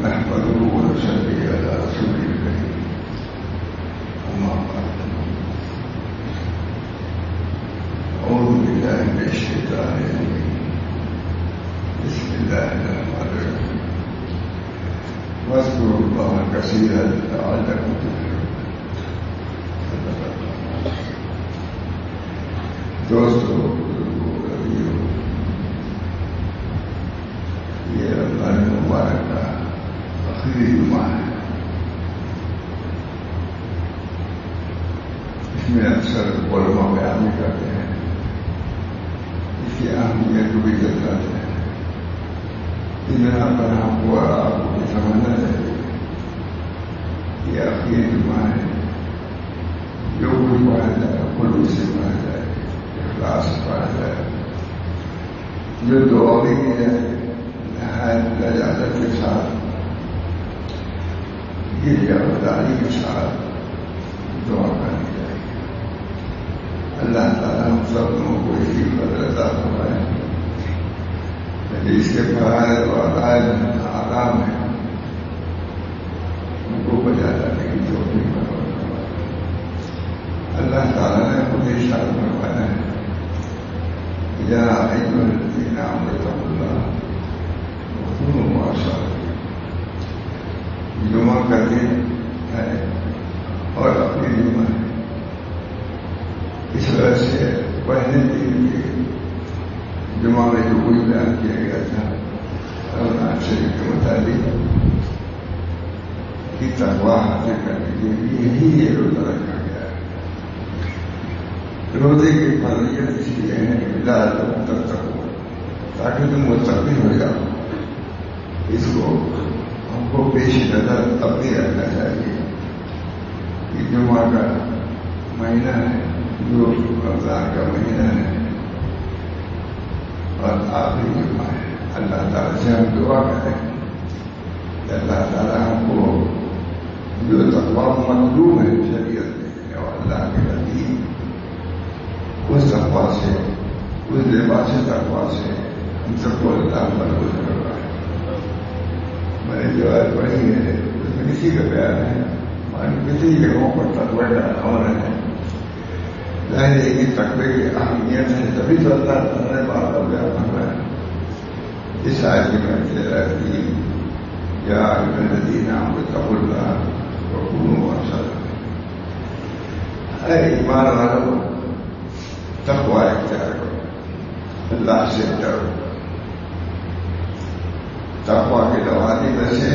نحمده ونصلي على رسوله الكريم أما بعد أعوذ بالله من الشيطان الرجيم بسم الله الرحمن الرحيم واذكروا الله كثيرا لعلكم تفلحون. دوستو یہ رمضان مبارک کا آخری جمعہ ہے. اس میں اکثر علماء بیان کرتے ہیں، اس کی اہمیت کو بھی بتاتے ہیں. اتنا پر آپ کو سمجھنا چاہیے یہ آخری جمعہ ہے. جو کچھ پڑھا جائے خلوص سے پڑھا جائے، اخلاص سے پڑھا جائے، جو دعا بھی کی جائے لجاجت کے ساتھ، یہ جوابداری کے ساتھ دعا کرنی چاہیے. اللہ تعالیٰ ہم سب لوگوں کو اسی قدر عطا فرمائے اس کے فرائض اور عقائد آرام ہے ان کو بجا لانے کی توفیق فرمائے. اللہ تعالیٰ نے خود ارشاد فرمایا ہے یا ایھا الذین آمنوا اتقوا اللہ وکونوا مع الصادقین. جمعہ کا دن ہے اور اپنی جمعہ ہے، اس وجہ سے پہلے دن کے جمعہ میں جو کچھ بیان کیا گیا تھا قرآن شریف کے مطابق کی تقویٰ حاصل کرنے کے لیے یہی یہ روزہ رکھا گیا ہے. روزے کی فضیلت اس لیے ہے لعلکم تتقون، تاکہ تم متقی ہو جاؤ. اس کو ہم کو پیش نظر اپنی رکھنا چاہیے کہ جمعہ کا مہینہ ہے، جو رمضان کا مہینہ ہے اور آخری جمعہ ہے. اللہ تعالیٰ سے ہم دعا کریں کہ اللہ تعالیٰ ہم کو جو تقویٰ مطلوب ہے شریعت میں اور اللہ کے نزدیک، اس تقویٰ سے، اس لباس تقویٰ سے ہم سب کو اللہ ملبوس کروائے. میں نے جو آیت پڑھی ہے اس میں کسی کا بیان ہے، کسی جگہوں پر تقویٰ کا امر ہے. ظاہر ہے کہ تقوی کی اہمیت ہے، تبھی تو اللہ تعالیٰ نے بار بار بیان فرمایا. اس آیت کی میں تھی یا ایھا الذین آمنوا اتقوا اللہ وکونوا مع الصادقین. اے ایمان والو، تقوی اختیار کرو، اللہ سے ڈرو. تقوی کے لوازم میں سے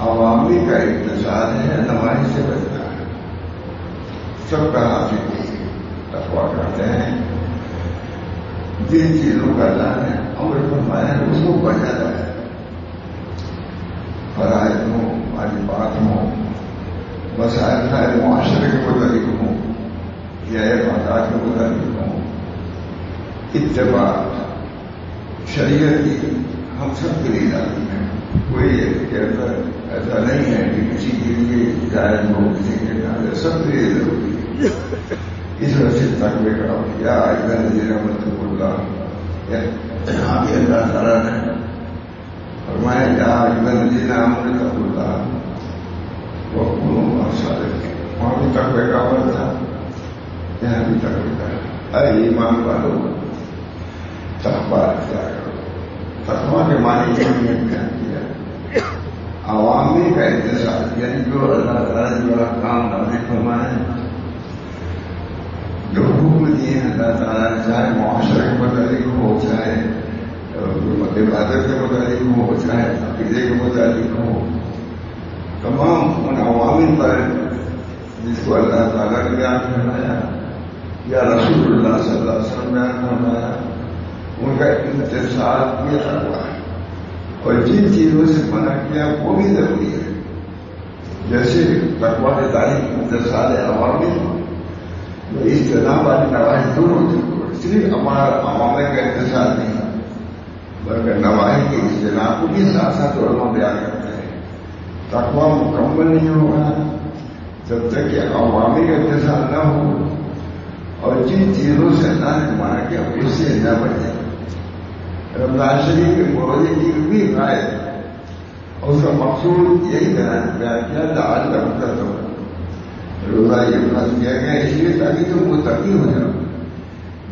عوامی کا اتصال ہے، نمائش سے بچنا ہے. سب کا حاصل تقویٰ کرتے ہیں. جن چیزوں کا اللہ نے امر فرمایا ہے اس کو بچا جائے، فرائض ہوں، واجبات ہوں، مسائل معاشرے کے متعلق ہوں یا عبادات کے متعلق ہوں. اتباع شریعت کی ہم سب کے لیے لازمی ہے. کوئی ایسا نہیں ہے کہ کسی کے لیے جائز ہو، کسی کے لیے، سب کے لیے ضروری ہے. اس وجہ سے تقوی کا یا ایھا الذین آمنوا اتقوا اللہ، یہاں بھی اللہ تعالیٰ نے فرمایا یا ایھا الذین آمنوا اتقوا اللہ وکونوا مع الصادقین. وہاں بھی تقوی کا امر تھا، یہاں بھی تقوی کا. اے ایمان والو، تقوی اختیار کرو. تقوی کے معنی یہ بیان کیا عوامی کا اتصال، یعنی جو اللہ تعالیٰ جو احکام نازل فرمائے، جو حکم دیے اللہ تعالیٰ نے، چاہے معاشرے کے متعلق ہو، چاہے عبادت کے متعلق ہو، چاہے عقیدے کے متعلق ہو، تمام ان عوامل پر جس کو اللہ تعالیٰ نے بیان فرمایا یا رسول اللہ صلی اللہ علیہ وسلم بیان فرمایا، ان کا اتصال یہ تقویٰ ہے. اور جن چیزوں سے منع کیا وہ بھی ضروری ہے، جیسے تقویٰ کے تعلیم اتصال عوامل، اجتناب والی نواحی دونوں ضرور، صرف عوامل کا اتصال نہیں بلکہ نواحی کے اجتناب کو بھی ساتھ ساتھ علماء بیان کرتے ہیں. تقویٰ مکمل نہیں ہوگا جب تک کہ عوامی کا اتصال نہ ہو اور جن چیزوں سے اللہ نے منع کیا اس سے نہ بچے. رمضان شریف کے روزے کی بھی غائب اس کا مقصود یہی بیان کیا لعلکم تتقون، روزہ یہ فرض کیا گیا اس لیے تاکہ تم متقی ہو جاؤ.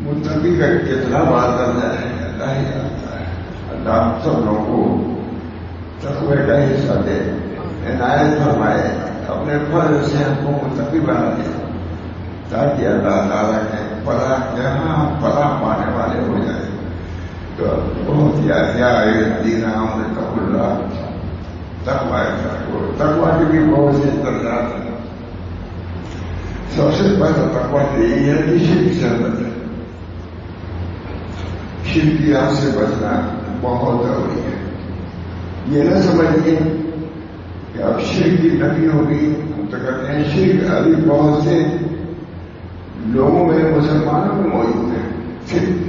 متقی کا کتنا بات کرنا ہے اللہ ہی جانتا ہے. اللہ ہم سب لوگوں کو تقوی کا حصہ دے، عنایت فرمائے، اپنے فرض سے ہم کو متقی بنا دے تاکہ اللہ تعالیٰ کے فلاح یہاں ہم فلاح پانے والے ہو جائیں. تو بہت الذین آمنوا اتقوا اللہ، تقوی کے بھی بہت سے درجات ہیں. سب سے پہلا تقوی تو یہی ہے کہ شرک سے بچنا، شرکیات سے بچنا بہت ضروری ہے. یہ نہ سمجھیے کہ اب شرک کی نفی ہوگی. ہم تو کہتے ہیں شرک ابھی بہت سے لوگوں میں مسلمانوں میں موجود ہے. شرک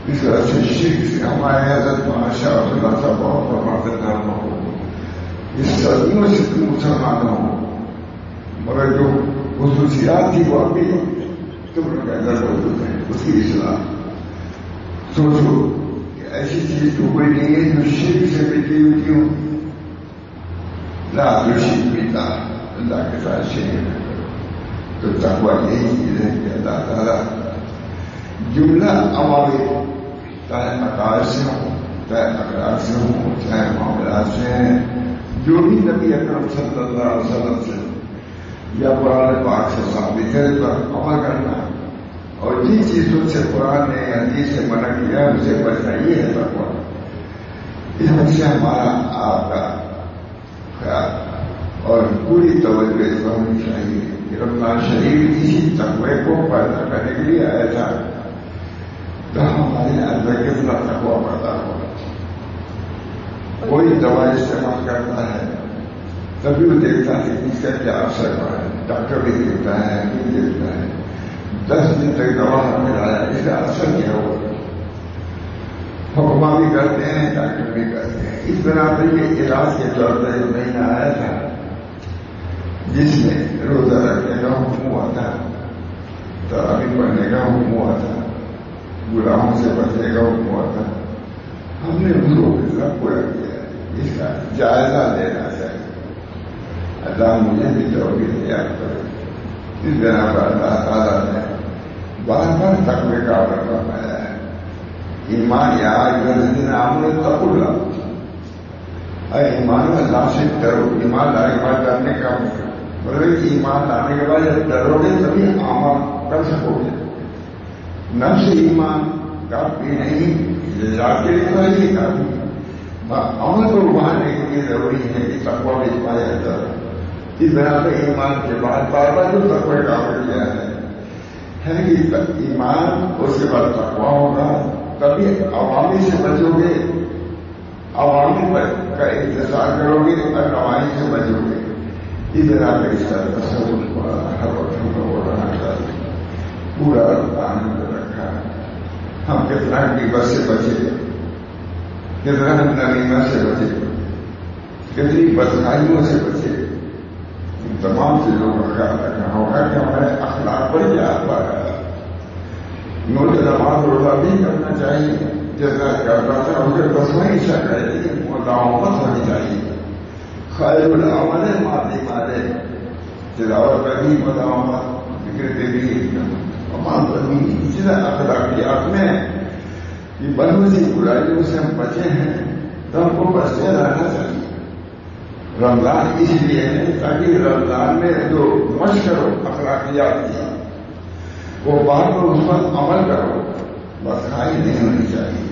اس طرح سے شرک سے ہمارے حضرت شاہ اللہ صاحب بہت پرماتر ہو اس صدیوں سے مسلمانوں ہو، مگر جو خصوصیات تھی وہ ابھی تم لوگ کے اندر موجود ہے. اس کی اصلاح سوچو کہ ایسی چیز تو کوئی نہیں ہے جو شرک سے مٹی ہوئی کیوں. لا تشرک باللہ، اللہ کے ساتھ شریک نہ کرو. تو تقویٰ یہی چیز ہے کہ اللہ تعالیٰ جملہ عوامل چاہے عقائد سے ہوں، چاہے اخلاق سے ہوں، چاہے معاملات سے ہیں، جو بھی نبی اکرم صلی اللہ علیہ وسلم سے یا قرآن پاک سے ثابت ہے پر عمل کرنا، اور جن چیزوں سے قرآن نے حدیث سے منع کیا ان سے بچنا، یہ ہے تقویٰ. اس میں سے ہمارا آپ کا خیال اور پوری توجہ اس پر ہونی چاہیے کہ رمضان شریف اسی تقوی کو پیدا کرنے کے لیے آیا تھا. تو ہمارے اندر کتنا تقویٰ پیدا ہوگا. کوئی دوا استعمال کرتا ہے تبھی وہ دیکھتا ہے کہ اس کا کیا اثر پڑا ہے. ڈاکٹر بھی دیکھتا ہے، بھی دیکھتا ہے 10 دن تک دوا ہمیں لایا، اس کا اثر کیا ہوا. حکمہ بھی کرتے ہیں، ڈاکٹر بھی کرتے ہیں. اس بنا پر یہ علاج کے طور پر جو مہینہ آیا تھا جس میں روزہ رکھنے کا حکم ہوا تھا، تراویح پڑھنے کا حکم ہوا تھا، گناہوں سے بچنے کا حکم ہوا تھا، ہم نے اس کو پورا کیا. اس کا جائزہ لینا چاہیے. اللہ مجھے بھی توفیق یاد کرے. اس بنا پر اللہ تعالیٰ نے بار بار تقوی کا امر فرمایا ہے. ایمان یا الذین آمنوا اتقوا اللہ، اے ایمان اللہ سے ڈرو. ایمان لانے کے بعد ڈرنے کا مطلب ایمان لانے کے بعد جب ڈرو گے تبھی عمل کر سکو گے. نفس ایمان کافی نہیں، ذات کے لیے نہیں کافی، عمل کو ابھارنے کے لیے ضروری ہے کہ تقویٰ بھی پایا جائے. اس بنا پہ ایمان کے بعد بار بار جو تقوی کا عمل کیا ہے کہ ایمان اس کے بعد تقویٰ ہوگا، تبھی عوامی سے بچو گے، عوامی کا انتظار کرو گے اور نوائی سے بچو گے. اس بنا پہ اس کا تصور ہر وقت ہم کو رہنا چاہیے. پورا آنند رکھا. ہم کتنا غیبت سے بچے، کتنا ہم نمیمت سے بچے، کتنی بدکاریوں سے بچے. ان تمام چیزوں کا خیال رکھنا ہوگا کہ ہمارے اخلاق پر کیا اثر ہے. نوٹ نماز روزہ بھی کرنا چاہیے جیسا کرتا تھا، اسے بس وہی شک ہے لیکن مداومت ہونی چاہیے. خیر العمل ماضی مارے، تلاوت پر بھی مداومت، ذکر پہ بھی اسی طرح اخلاقیات میں یہ بہت سی برائیوں سے ہم بچے ہیں تو ہم کو بچتے رہنا چاہیے. رمضان اس لیے ہے تاکہ رمضان میں جو مشق کرو اخلاقیات کی وہ بات پر اس پر عمل کرو. بدخائی نہیں ہونی چاہیے،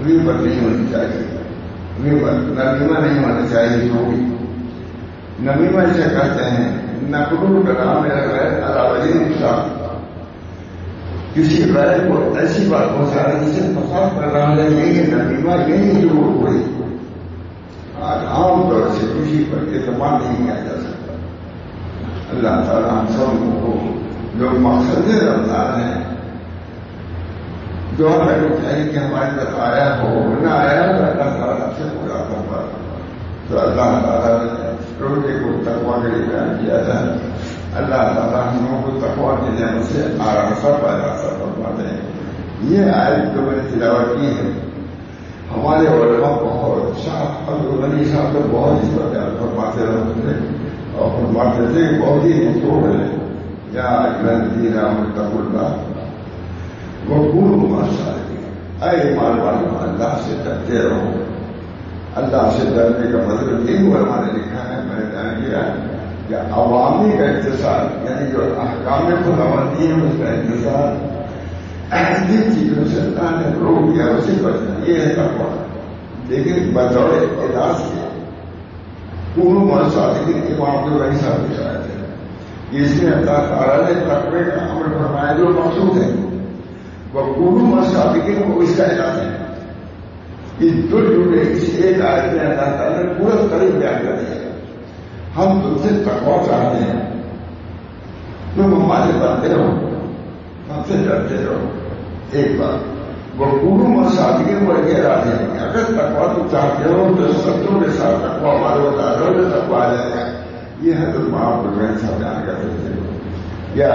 غیبت نہیں ہونی چاہیے، نمیمہ نہیں ہونا چاہیے. جو بھی نمیمہ اسے کہتے ہیں نقل الکلام غیر علی وجہ الشرع، کسی غیر کو ایسی بات پہنچانا جس سے فساد کر رہا ہے. یہی نمیمہ، یہی جو ہوئی. آج عام طور سے کسی پر اعتماد نہیں کیا جا سکتا. اللہ تعالیٰ ہم سب کو جو مقصد رمضان ہے دعا کرنی چاہیے کہ ہمارے پاس آیا ہو، نہ آیا تو اللہ تعالیٰ سے پورا کرتا. تو اللہ تعالیٰ نے روزے کو تقویٰ کے لیے بیان کیا تھا. اللہ تعالیٰ ہم لوگوں کو تقویٰ کی نعمت سے آراستہ پیدا فرما دیں. یہ آیت جو میں نے تلاوت کی ہے ہمارے علماء بہت شاہ نبی صاحب تو بہت ہی پیار فرماتے رہتے تھے اور فرماتے تھے بہت ہی مشہور ہے یا الذین آمنوا اتقوا اللہ وکونوا مع الصادقین، اے ایمان والو اللہ سے ڈرتے رہو۔ اللہ سے ڈرنے کا مطلب یہ ہوا ہمارے لکھا ہے، میں نے بیان کیا کہ عوامی کا اقتصاد یعنی جو احکام خداوندی ہے اس کا اقتصاد جن چیزوں سے اللہ نے روک دیا اسے بچنا، یہ ہے تقویٰ۔ لیکن بطور علاج کے پوروں مصادقین امام جو وہی صاحب بچایا تھے، اس میں اللہ تعالیٰ نے تقوی کا عمل فرمایا جو مقصود ہے وہ پوروں مصادقین کو اس کا علاج ہے۔ یہ دو جملے اس ایک آیت میں اللہ تعالیٰ نے پورا قریب بیان کر دیا۔ ہم تم سے تقویٰ چاہتے ہیں، تم ہمارے بندے ہو، ہم سے ڈرتے رہو۔ ایک بات وہ پورو مصادقین کو یہ ارادے ہیں، اگر تقویٰ تم چاہتے ہو تو سچوں کے ساتھ تقویٰ ہمارے بتا رہے ہو جو تقویٰ آ جائے گا۔ یہ حضرت معاف کو بیان کرتے تھے یا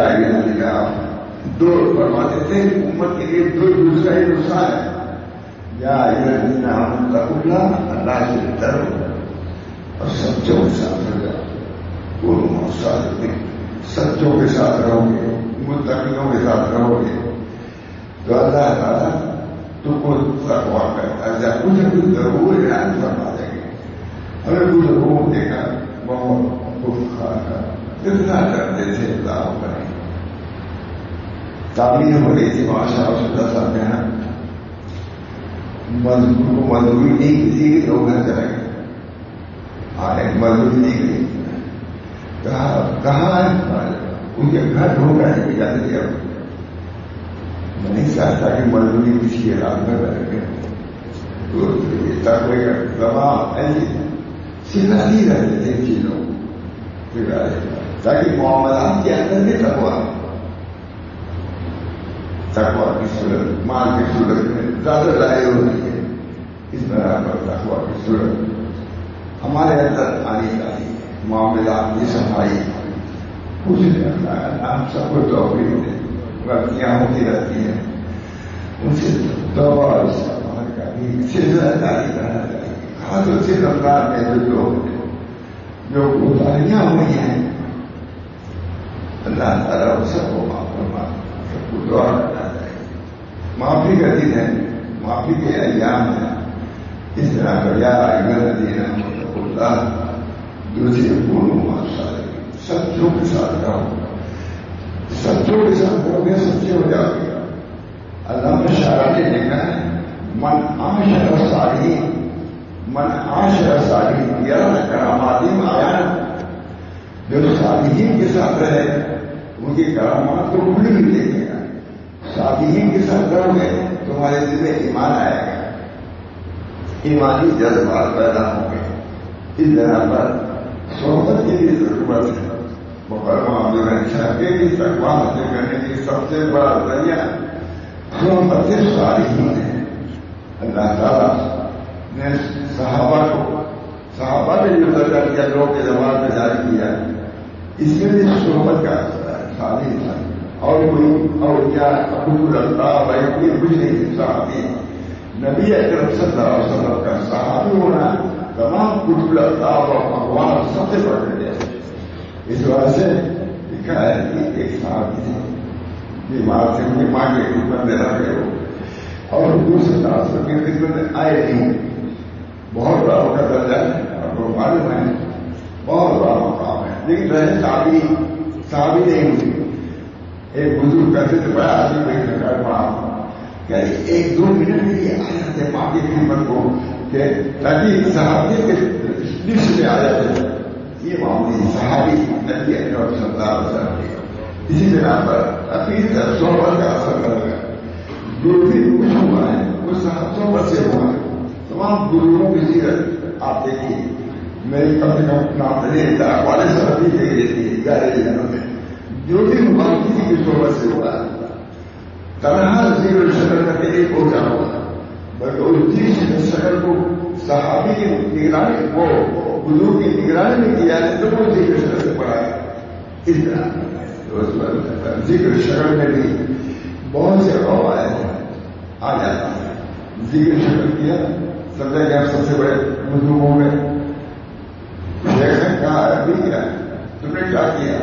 دو فرماتے تھے امت کے لیے دو دوسرا ہی نقصان ہے، یا الذین آمنوا اتقوا اللہ، اللہ سے ڈرو اور سچوں کے ساتھ رہو۔ پورو مصادقین، سچوں کے ساتھ رہو گے، متقینوں کے ساتھ رہو گے تو اللہ تعالیٰ تم کو تقویٰ کرتا ہے، کچھ نہ کچھ ضرور اعلان فرما دیں گے۔ ہمیں کچھ ضرور دیکھا بہت کتنا ڈرتے تھے اللہ کریں۔ تعمیر ہو رہی تھی ماشاء اللہ صاحب کے یہاں، مزدور کو مزدوری نہیں کسی کے لوگ گھر چلے گئے، آئے مزدوری نہیں گئی، کہاں ہے ان کے گھر ڈھونڈ رہے ہیں جاتے تھے۔ اب میں نہیں چاہتا کہ مزدوری کسی علاق میں بیٹھ گئے تو تقوی کا زبان ایسی سکھاتی رہتے تھے چیزوں تاکہ معاملات کے اندر بھی تقویٰ کی صورت، مال کی صورت میں زیادہ ظاہر ہوتی ہے۔ اس طرح پر تقویٰ کی صورت ہمارے اندر آنی چاہیے۔ معاملات کی صفائی کچھ نہیں ہوتا ہے، ہم سب کو توفیق دے، غلطیاں ہوتی رہتی ہیں، ان سے توبہ اور استغفار کا بھی سلسلہ جاری کرنا چاہیے۔ خاص طور سے رمضان میں جو لوگ جو کوتاہیاں ہوئی ہیں اللہ تعالیٰ ان سب کو معاف فرما، سب کو دعا کرنا چاہیے۔ معافی کا دن ہے، معافی کے ایام ہیں، اس طرح کا یا ایھا الذین آمنوا اتقوا اللہ وکونوا مع الصادقین، سچوں کے ساتھ رہو، سچوں کے ساتھ رہو گے سچے ہو جاؤ گے۔ اللہ نے شاعر نے لکھا ہے من عاشر الصالحین، من عاشر الصالحین یرى کراماتہم عیانا، جو صالحین کے ساتھ رہے ان کی کرامات کو کھلی بھی دیکھے گا۔ صالحین کے ساتھ رہو گے تمہارے دل میں ایمان آئے گا، ایمانی جذبات پیدا ہوں گے۔ اس طرح پر صحبت کی بھی ضرورت ہے۔ محترم عبدالرحیم صاحب کی تقویٰ حاصل کرنے کی سب سے بڑا ذریعہ صحبت صالحین ہے۔ اللہ تعالیٰ نے صحابہ نے جو درجہ دیا لوگ کے زبان میں جاری کیا، اس میں بھی صحبت کا صالح تھا، اور کوئی اولیاء ابو اللہ بھائی کوئی کچھ نہیں صحابی، نبی اکرم صلی اللہ علیہ وسلم کا صحابی ہونا تمام کتب اللہ اور اقوام سب سے بڑھ گیا۔ اس وجہ سے لکھا ہے کہ ایک صحابی تھے بیمار سے ان کی ماں کی خدمت میں رہ گئے اور دوسرے تعصب کی خدمت میں آئے نہیں۔ بہت بڑا ان کا درجہ ہے اور وہ معلوم ہے بہت بڑا مقام ہے، لیکن رہے صحابی نہیں ہوئی۔ ایک بزرگ کہتے تھے بڑا آدمی دیکھ رکھا ہے ماں کہ ایک دو منٹ کے لیے آ جاتے ماں کی خدمت کو کہ تاکہ صحابی کے لسٹ میں آ جاتے۔ یہ معمولی صحابی نبی اکرم صلی اللہ علیہ وسلم کی اسی بنا پر عقیدت صحبت کا اثر کرے گا۔ جو بھی کچھ ہوا ہے وہ صحبت سے ہوا ہے۔ تمام بزرگوں کی سیرت آپ دیکھیے، میری کم سے کم نام نہیں تھا والے صحابی دیکھ لیتی ہے 11 جنوں میں، جو بھی مقام کسی کی صحبت سے ہوا ہے۔ تنہا ذکر شکر کر کے نہیں پہنچا ہوا بلکہ اس چیز شکر کو صحابی کی نگرانی وہ بزرگ کی نگرانی میں کیا ہے تو وہ ذکر شکر سے پڑھا ہے۔ اس طرح ذکر شکر میں بھی بہت سے قواعد آ جاتا ہے۔ ذکر شکر کیا سمجھا کہ آپ سب سے بڑے بزرگوں میں ابھی کیا ہے، تم نے کیا کیا؟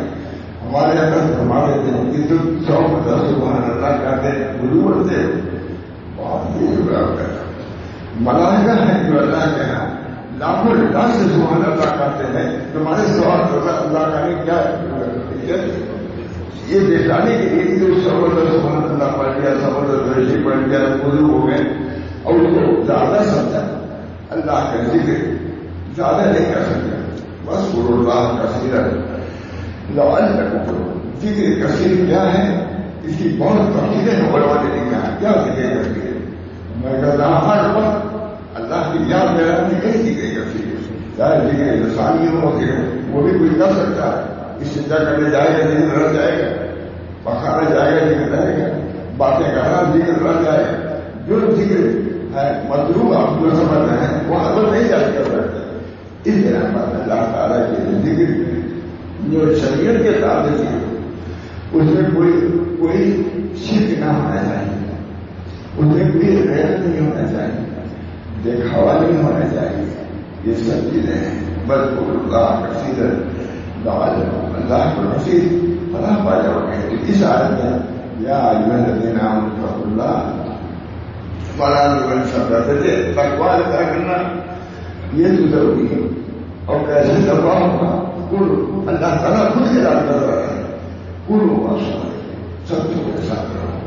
ہمارے اندر فرما دیتے ہیں کہ تم 100 مرتبہ سبحان اللہ کہتے وضو کرتے ہو، بہت ہی ملائکہ ہے جو اللہ کے یہاں لاکھوں لاکھ سے سبحان اللہ کرتے ہیں، تمہارے سوال ہوگا اللہ کا نے کیا یہ دکھانے کے لیے جو سبر سبحان اللہ پڑھ لیا، سبر درشی پڑھ لیا، وضو ہو گئے اور اس کو زیادہ سمجھا اللہ کا ذکر زیادہ نہیں کر سکتے، بس قول اللہ کثیرا لعلکم ذکر کثیر کیا ہے، اس کی بہت تفصیلیں علماء نے لکھا ہے کیا ذکر کرتی ہے۔ میں کہتا ہوں ہر وقت اللہ کی یاد میں رہنے کے لیے ذکر کرتی ہے، چاہے ذکر لسانی ہو وہ بھی کوئی کر سکتا ہے، استنجا کرنے جائے گا ذکر رہ جائے گا، پکانا جائے گا ذکر رہے گا، باتیں کرنا ذکر رہ جائے گا، جو ذکر ہے مطلوب آپ جو سمجھ رہے ہیں وہ عمل نہیں جائے کر سکتے۔ اس طرح پر اللہ تعالیٰ کے ذکر جو شریعت کے تعلق ہے اس میں کوئی شرک نہ ہونا چاہیے، اس میں کوئی غیر نہیں ہونا چاہیے، دکھاوا نہیں ہونا چاہیے، یہ سب چیزیں ہیں۔ بس اللہ کثیر اللہ کو کثیر اللہ پا جاؤ گے۔ اس آیت میں یا ایھا الذین آمنوا اتقوا اللہ ولا تکفروا تھے تقوی ادا کرنا یہ تو ضروری ہے، اور کیسے تقوی ہوگا؟ اللہ تعالیٰ خود کے یاد کر رہا ہے، سچوں کے ساتھ رہو،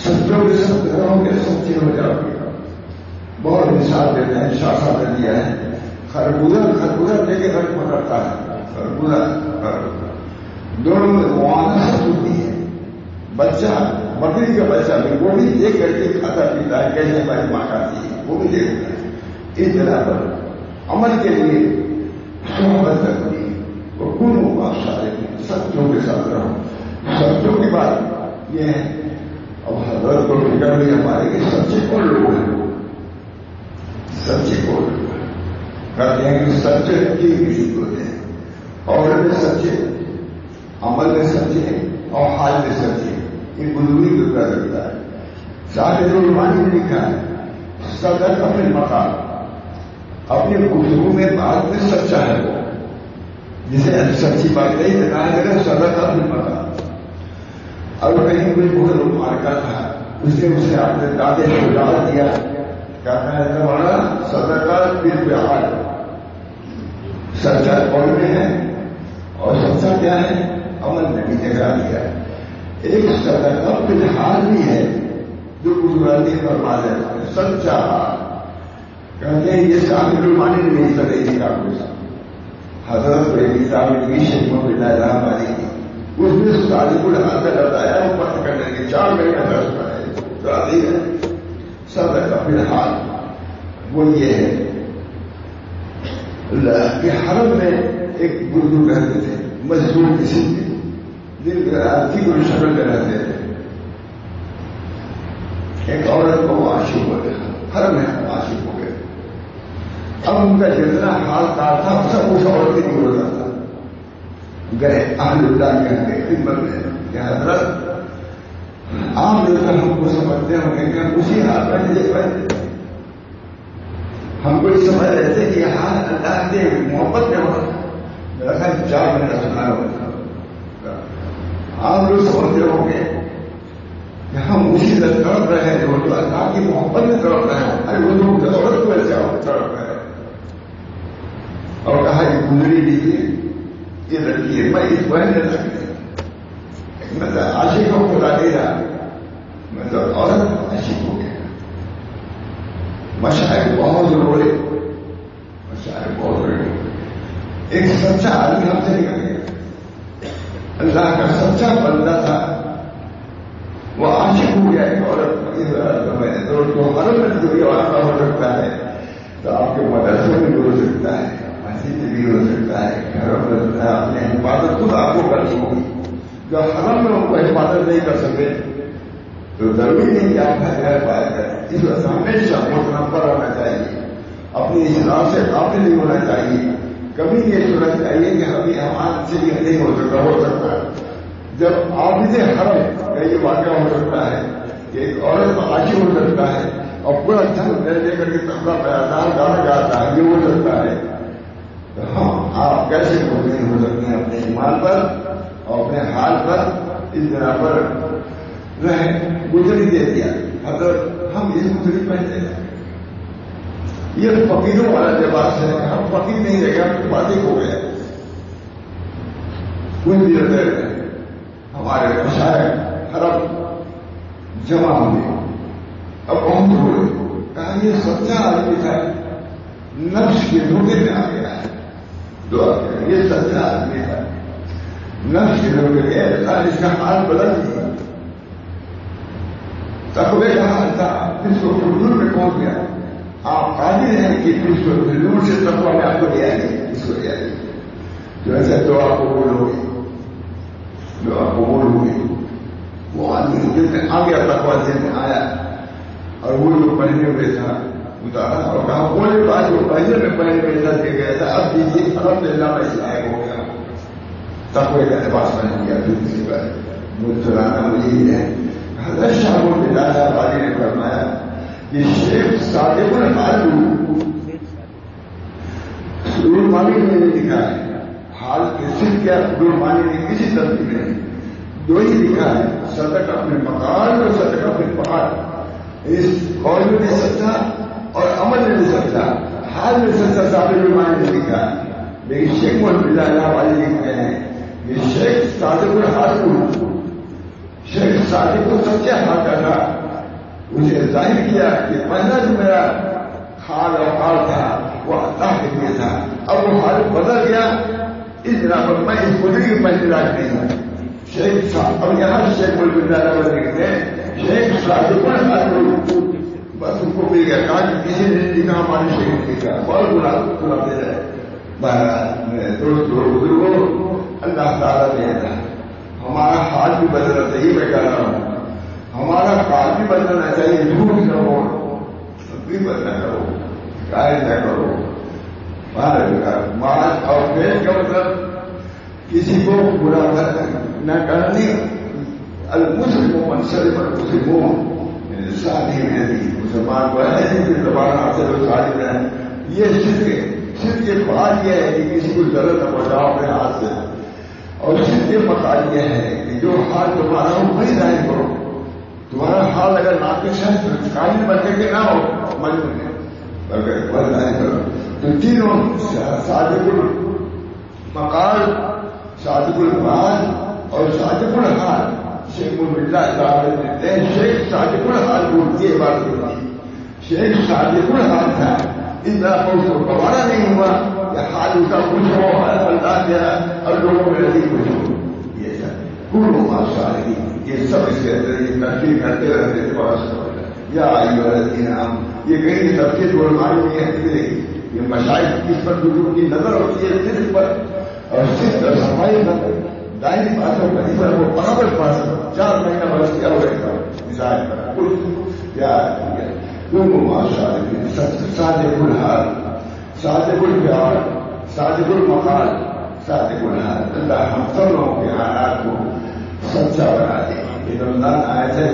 سچوں کے ساتھ رہو گے سچے ہو جاؤ گے۔ بہت مثال دیتے ہیں، شاہ صاحب نے دیا ہے، خربوزہ لے کے رکھ پکڑتا ہے، خربوزہ دونوں میں معاونت ہوتی ہے، بچہ بکری کا بچہ بھی وہ بھی دیکھ کر کے کھاتا پیتا ہے، کیسے ہماری ماں کھاتی ہے وہ بھی دیکھتا ہے۔ اس طرح پر عمل کے لیے صحبت ضروری ہے، وہ کن ہوگا سارے سچوں کے ساتھ رہو۔ سچوں کی بات یہ ہے، اب حضرت کو فکر بھی ہمارے کہ سچے کون لوگ ہیں، سچے کون لوگ ہیں کہتے ہیں کہ سچے کی کسی ہوتے ہیں، اور میں سچے عمل میں سچے اور حال میں سچے، یہ بزرگی گزرا کرتا ہے۔ سارے جو روحانی نے لکھا ہے صدق اپنے مقام، اپنے گفتگو میں بات میں سچا ہے، وہ جسے سچی بات نہیں بتایا گیا صدق اپنے مقام۔ اور کہیں کوئی بہت مارکا تھا، اسے اپنے دادے کو اجازت دیا، کہتا ہے تمہارا صدقہ بالفعل، سچا قول میں ہے اور سچا کیا ہے عمل میں بھی جگہ دیا۔ ایک صدقہ بالحال بھی ہے جو گزراتی فرما دیتا ہے، سچا کہتے ہیں یہ صاحب المانی نے نہیں سکے جی کا کچھ حضرت بیٹی صاحب کی شکموں پہ لایا ہماری اس میں صادق الحال کا بتایا، وہ پتہ کرنے کے 4 مہینے کا ہے تو آدھی ہے صدقہ بالحال۔ وہ یہ ہے کہ حرم میں ایک بزرگ رہتے تھے، مزدور کسی کے دل کی کوئی شکل میں رہتے تھے، ایک عورت کو عاشق ہو گیا، حرم میں عاشق ہو گئے۔ اب ان کا جتنا حال تھا سب اس عورت کی نہیں ہوتا تھا، گئے اہل اللہ کے خدمت میں کہ حضرت عام لوگ ہم کو سمجھتے ہوں گے کہ ہم اسی حال میں لے پائے، ہم کو یہ سمجھ رہے تھے کہ یہ حال اللہ کے محبت میں ہوتا ہے۔ میرا خیال 4 مہینہ سنا ہوتا، عام لوگ سمجھتے ہوں گے کہ ہم اسی سے تڑپ رہے ہیں جو اللہ کی محبت میں تڑپ رہے ہیں، ارے وہ لوگ عورت کو ایسے تڑپ رہے ہیں۔ اور کہا کہ گزری دیجیے یہ لڑکی ہے، میں اس بہن نے رکھ دی، میں تو عاشق ہوں خدا دے رہا، میں تو عورت عاشق ہو گیا۔ مشاعر بہت ضروری، مشاعر بہت ضروری۔ ایک سچا آدمی ہم سے نکل گیا، اللہ کا سچا بندہ تھا، وہ عاشق ہو گیا ایک عورت، تو حرم میں جو یہ واقعہ ہو سکتا ہے تو آپ کے مدرسے میں بھی ہو سکتا ہے، مسجد میں بھی ہو سکتا ہے، گھروں میں ہو سکتا ہے۔ اپنے حفاظت خود آپ کو کرنی ہوگی، جو حرم میں ان کو حفاظت نہیں کر سکتے تو ضروری نہیں کہ آپ گھر پائے کریں۔ اس وجہ سے ہمیشہ متنفر ہونا چاہیے، اپنی اصلاح سے قابل نہیں ہونا چاہیے، کبھی یہ سوچنا چاہیے کہ ابھی ہمارے سے یہ نہیں ہو سکتا ہے۔ جب عابد حرم کا یہ واقعہ ہو سکتا ہے کہ ایک عورت عاشق ہو سکتا ہے اور پورا دھن لے کر کے کپڑا پہنتا ہے گانا گاتا ہے، یہ ہو سکتا ہے، ہاں آپ آپ کیسے مطمئن ہو سکتے ہیں اپنے ایمان پر اور اپنے حال پر؟ اس بنا پر گزری دے دیا حضرت ہم یہ گزری پہنتے ہیں. یہ فقیروں والا لباس ہے. ہم فقیر نہیں رہے ہم تو باتیں ہو گئے. کچھ بھی ہمارے مشاہد حرم جمع ہوئے. اب بہت ہوئے. کہا یہ سچا آدمی تھا, نفس کے دھوکے میں آ گیا ہے. دعا کریں یہ سچا آدمی تھا, نفس کے دھوکے میں اس کا حال بدل گیا. تقوی کا حال تھا, اس کو حضور میں پہنچ گیا. آپ قادر ہیں کہ اس کو حضور سے تقوی میں آپ کو لے آئیں گے. اس کو لے آئیں گے جو ایسا دعا قبول ہوگی, دعا قبول ہوگی. وہ آدمی جس نے آ گیا تقوی دل میں آیا اور وہ جو پہنے ہوئے تھا اتارا اور کہا بولے بات جو پہلے میں پہنے ہوئے تھا دے گیا تھا اب دیجیے الحمدللہ میں اس لائق ہو گیا. تقوی کا لباس پہن گیا. پھر کسی پر مسکرانا وہی ہے. حضرت شاہ الہدایہ والی نے فرمایا کہ شیخ صادق الحال مانی نے لکھا ہے. حال کے صرف کیا مانی نے کسی ترتیب میں دو ہی لکھا ہے, صدق اپنے مقال اور صدق اپنے پہاڑ. اس قول میں بھی سچا اور عمل میں بھی سچا, حال میں سچا صادق المانی نے لکھا ہے. لیکن شیخ الہدایہ والی لکھتے ہیں کہ شیخ صادق الحال شیخ صادق کو سچے حال کا تھا. اسے ظاہر کیا کہ پہلا جو میرا حال اور حال تھا وہ اللہ کے لیے تھا. اب وہ حال بدل گیا. اس بنا پر میں اس گزری کی پہلی راج نہیں ہوں. شیخ صاحب اب یہاں شیخ الہدایہ لکھتے ہیں شیخ صادق الحال بس ان کو مل گیا. کہا کہ کسی نے لکھا ہمارے شیخ نے لکھا بہت بلا دے رہے. دوستوں بزرگوں اللہ تعالیٰ نے ہمارا حال بھی بدلنا چاہیے. میں کہہ رہا ہوں ہمارا حال بھی بدلنا چاہیے. جھوٹ نہ ہو, بھی بدلنا کرو, قائد نہ کرو. ماج اور پھر کا مطلب کسی کو برا نہ کرنے. المسلم منصرف المسلمون شادی میں بھی مسلمان کو ایسی بھی زبان حاصل ہو شادی میں. یہ صرف یہ بات یہ ہے کہ کسی کو ضرورت نہ پہنچاؤ اپنے ہاتھ سے. اور صرف یہ مقام یہ ہے کہ جو حال تمہارا ہو وہی ظاہر کرو. تمہارا حال اگر ناقص ہے قابل بننے کے نہ ہو من میں بلکہ وہ ظاہر کرو. تو تینوں صادق المقال, صادق البال اور صادق الحال شیخ الہدایہ دیتے ہیں. شیخ صادق الحال بولتی ہے بات ہوتی. شیخ صادق الحال تھا. اس طرح کو گوارا نہیں ہوا کہ حال اس کا کچھ ہو اللہ کیا اور لوگوں میں نہیں کچھ ہو. یہ سب کل ماشاء یہ سب اس کے ترقی کرتے رہتے. یا ہم یہ کہیں سب سے گولمالی میں ہے. یہ مشاہد اس پر بزرگ کی نظر ہوتی ہے صرف پر اور صرف صفائی پر دائمی باتوں پر اس پر وہ برابر پاس 4 مہینہ برس کیا ہو رہے تھا مثال پر کچھ کیا صادق الحال, صادق الفعال, صادق المقال, صادق الحال. اللہ ہم سب لوگوں کے حالات کو سچا بنا دے. یہ رمضان آیا ہے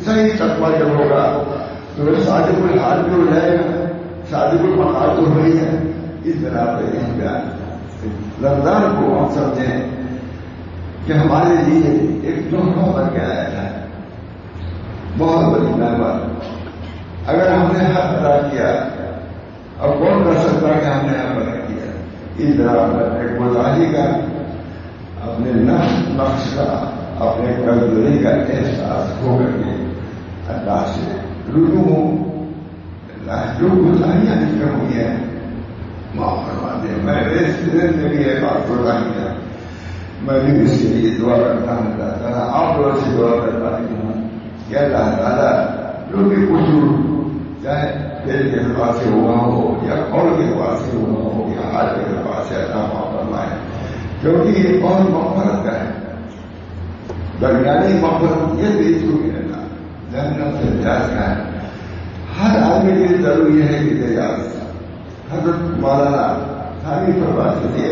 صحیح تقویٰ جب ہوگا تو صادق الحال بھی ہو جائے گا, صادق المقال تو ہوئی ہے. اس بنا پر اس بیان رمضان کو ہم سمجھیں کہ ہمارے لیے ایک تحفہ بن کے آیا ہے, بہت بڑی نعمت. اگر ہم نے حق ادا کیا اور کون کر سکتا کہ ہم نے حق ادا کیا. اس طرح ایک مظاہری کا اپنے نفس کا اپنے کمزوری کا احساس ہو کر کے اللہ سے رجوع ہوں. جو گزاریاں اس میں ہوئی ہیں معاف فرما دیں. میں زندگی ہے بات گزاری ہے, میں بھی اس کے لیے دعا کرتا ہوں. اللہ تعالیٰ آپ لوگوں سے دعا کرتا ہوں کہ اللہ تعالیٰ جو بھی قصور چاہے دل کے اعتبار سے ہوا ہو یا قول کے اعتبار سے ہوا ہو یا حال کے اعتبار سے اللہ معاف فرمائے. کیونکہ یہ بہت مغفرت کا ہے. درمیانی مغفرت یہ بھی چکی رہنا جہنم سے نجات کا ہے. ہر آدمی کے لیے ضروری ہے کہ نجات. حضرت مولانا ثانی فرماتے تھے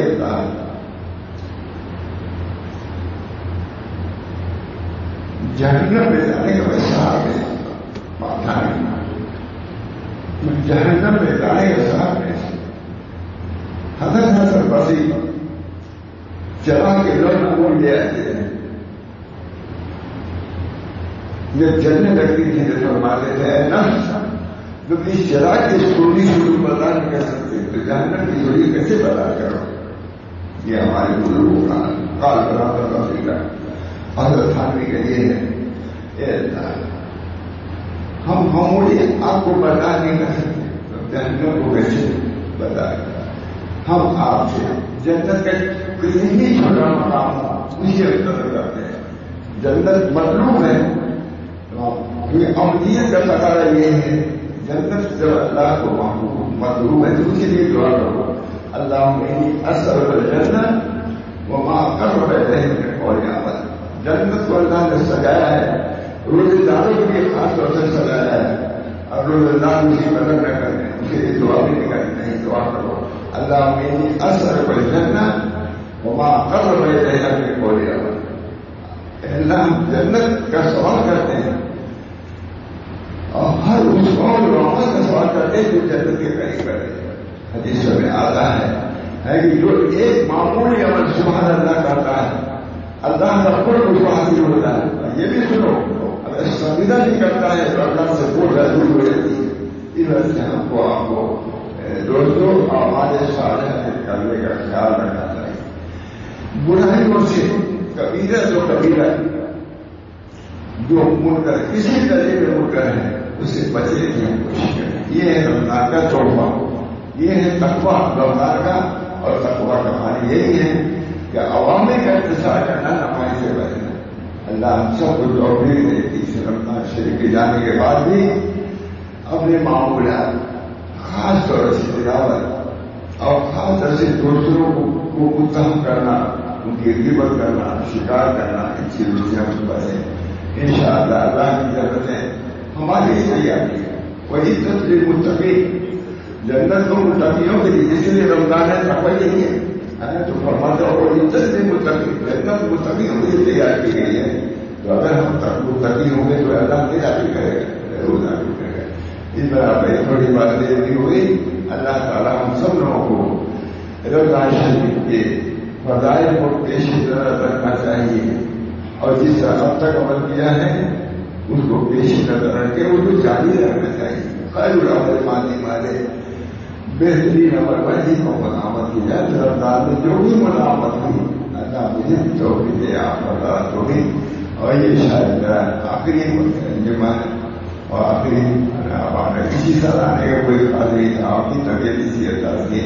جہنم میں جانے کا ویسا جہنم میں جانے کا ساتھ حضرت حسن بصری سی چراغ کے لوگ وہ لے آتے ہیں. جب جلنے لگتی تھی تو فرماتے تھے اے نفس تم اس چراغ کی سوری شروع بتا نہیں کر سکتے تو جہنم کی سوری کیسے بتا کرو. یہ ہمارے بزرگوں کا قال برابر کا فکر حضرت تھانوی کا یہ ہے. اے اللہ ہم معمولی آپ کو بتا نہیں کر سکتے جہنم کو کیسے بتا کر ہم آپ سے جنت کا کسی بھی چھوٹا مقام اسے قدر کرتے ہیں. جنت مطلوب ہے کیونکہ عملیت کا تقاضا یہ ہے جنت جب اللہ کو مطلوب ہے تو اسی لیے دعا کرو اللہم انی اسألک الجنۃ وما قرب الیہ من قول عمل. جنت کو اللہ نے سجایا ہے روزے داروں کے لیے خاص طور سے سجایا ہے اور روزے دار اسی قدر نہ کریں اسے لیے دعا بھی نہیں کریں نہیں دعا کرو اللہم انی اسألک الجنۃ وما قرب الیہ من قول عمل. اللہ جنت کا سوال کرتے ہیں اور ہر اس قول و عمل کا سوال کرتے ہیں جو جنت کے قریب کرے. حدیث میں آتا ہے کہ جو ایک معمولی عمل سبحان اللہ کرتا ہے اللہ کا قرب اس کو حاصل ہوتا ہے. یہ بھی سنو اگر سمیدہ نہیں کرتا ہے تو اللہ سے بہت دور ہو جاتی ہے. اس وجہ سے ہم کو آپ کو دوستوں ہمارے سارے کرنے کا خیال رکھنا چاہیے. برائیوں سے کبیرہ جو کبیرہ جو منکر کسی درجے میں منکر ہے اس سے بچنے کی ہم کوشش کریں. یہ ہے رمضان کا تحفہ. یہ ہے تقویٰ رمضان کا اور تقویٰ کا معنی یہی ہے کہ عوامی کا انتظار کرنا نماز سے بچنا. اللہ ہم سب کو توفیق دے کہ اس رمضان شریف کے جانے کے بعد بھی اپنے معمولات خاص طور سے تلاوت اور خاص طور سے دوسروں کو متہم کرنا ان کی غیبت کرنا شکار کرنا ان چیزوں سے ہم بچیں. انشاءاللہ اللہ کی ضرورتیں ہماری لیے تیار کی ہے. وہی تصویر متقین جنت کو متقیوں کے لیے اس لیے رمضان ہے تقوی یہی ہے تو فرماتا ہو وہی تصویر متقین جنت متقیوں کے لیے تیار کی گئی ہے. تو اگر ہم متقی ہوں گے تو اللہ تیار بھی کرے گا ضرور بھی کرے گا. اس طرح پہ تھوڑی بات دیر ہوئی. اللہ تعالیٰ ہم سب لوگوں کو رمضان شریف کے فضائل کو پیش نظر رکھنا چاہیے اور جس طرح اب تک عمل کیا ہے اس کو پیش نظر رکھ کے اس کو جاری رکھنا چاہیے. خیر العمل ماننے والے بہترین عمل وہی کو ملامت کی جائے. رمضان میں جو بھی ملامت ہوئی اللہ مجھے توفیق دے آپ اللہ تو بھی. اور یہ شاید میرا آخری جمعہ اور آخری کسی طرح آنے کا کوئی خاص نہیں تھا. آپ کی طبیعت اسی انداز کی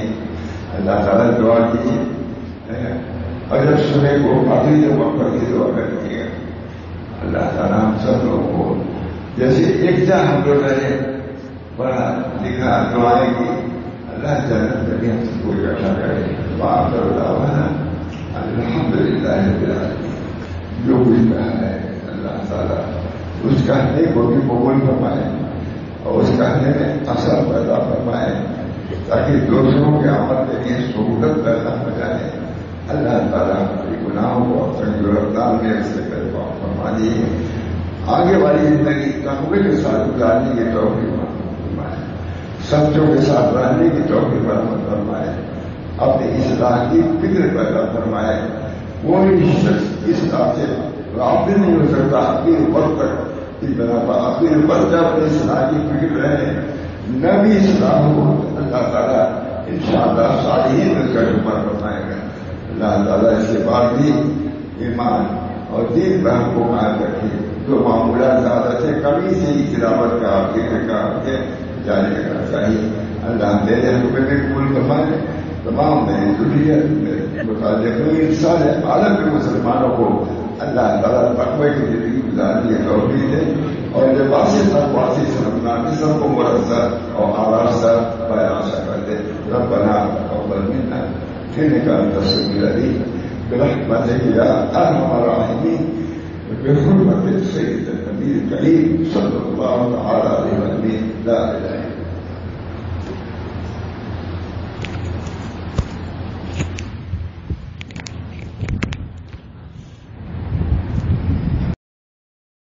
اللہ تعالیٰ دعا کیجیے اور جب صبح کو آخری جب وقت پر دعا کریے گا اللہ تعالیٰ ہم سب لوگوں کو جیسے ایک جا ہم لوگ رہے پڑھا لکھا دعائیں کی اللہ جنت میں بھی ہم سب کو اکٹھا کرے. بات کرنا الحمدللہ رب العالمین. جو کچھ کہا ہے اللہ تعالیٰ اس کہنے کو بھی قبول فرمائے اور اس کہنے میں اثر پیدا فرمائے تاکہ دوسروں کے عمل کے لیے سہولت پیدا ہو جائے. اللہ تعالیٰ ہماری گناہوں کو اپنے رفتار میں سے فرما دیے. آگے والی زندگی تقوی کے ساتھ گزارنے کی توفیق فرمائے. سچوں کے ساتھ رہنے کی توفیق فرمائے. اپنی اصلاح کی فکر پیدا فرمائے. کوئی شخص اس طرح سے غافل نہیں ہو سکتا آخر وقت تک اس طرح پر آخر وقت جب اپنی اصلاح کی فکر رہے نہ بھی اصلاح ہو اللہ تعالیٰ انشاءاللہ صالحین میں کا شمار فرمائے گا. اللہ تعالیٰ اس کے بعد بھی ایمان اور دین پر ہم کو قائم رکھے. جو معمولات زیادہ سے کمی سے ہی تلاوت کا فکر کا جاری رکھنا چاہیے. اللہ میرے حکم میں قبول فرمائے. تمام میری ضروریت میرے متعلقین سارے عالم کے مسلمانوں کو اللہ تعالیٰ تقوی کی زندگی گزارنے کی توفیق دے اور لباس تقوی سے رمضان کے سب کو مرسر اور آراستہ بیان کر دے. ربنا تقبل منا انك انت السميع العليم برحمتك يا ارحم الراحمين بحرمة سيد النبي الكريم صلى الله تعالى عليه وسلم. لا اله